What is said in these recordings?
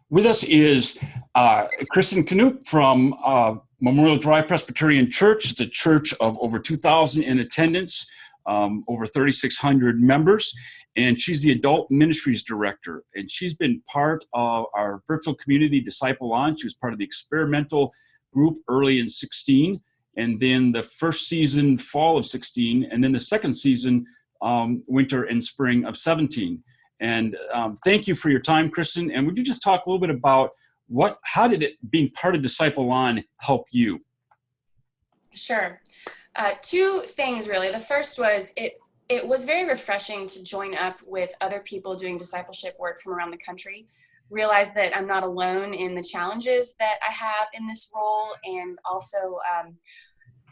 With us is Kristen Knoop from Memorial Drive Presbyterian Church. It's a church of over 2,000 in attendance, over 3,600 members, and she's the Adult Ministries Director. And she's been part of our virtual community, DiscipleOn. She was part of the experimental group early in 16, and then the first season, fall of 16, and then the second season, winter and spring of 17. And thank you for your time, Kristen. And would you just talk a little bit about how did being part of DiscipleOn help you? Sure. Two things, really. The first was it was very refreshing to join up with other people doing discipleship work from around the country, realize that I'm not alone in the challenges that I have in this role, and also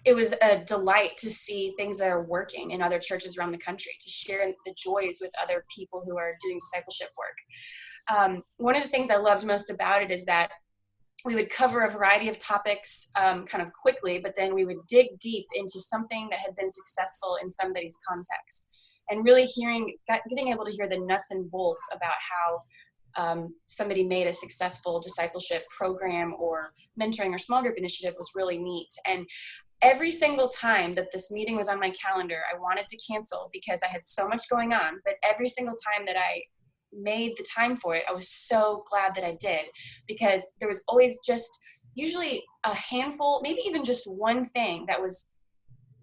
it was a delight to see things that are working in other churches around the country, to share the joys with other people who are doing discipleship work. One of the things I loved most about it is that we would cover a variety of topics kind of quickly, but then we would dig deep into something that had been successful in somebody's context, and really getting able to hear the nuts and bolts about how somebody made a successful discipleship program or mentoring or small group initiative was really neat. And every single time that this meeting was on my calendar, I wanted to cancel because I had so much going on. But every single time that I made the time for it, I was so glad that I did, because there was always just usually a handful, maybe even just one thing that was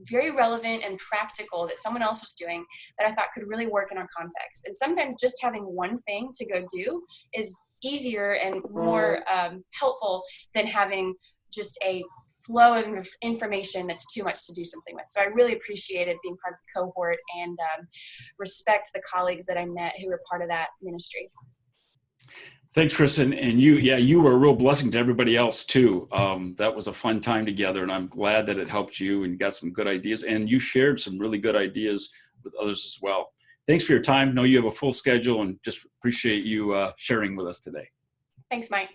very relevant and practical that someone else was doing that I thought could really work in our context. And sometimes just having one thing to go do is easier and more helpful than having just a flow of information that's too much to do something with. So I really appreciated being part of the cohort, and respect the colleagues that I met who were part of that ministry. Thanks, Kristen. And you were a real blessing to everybody else too. That was a fun time together, and I'm glad that it helped you and got some good ideas, and you shared some really good ideas with others as well. Thanks for your time. I know you have a full schedule, and just appreciate you sharing with us today. Thanks, Mike.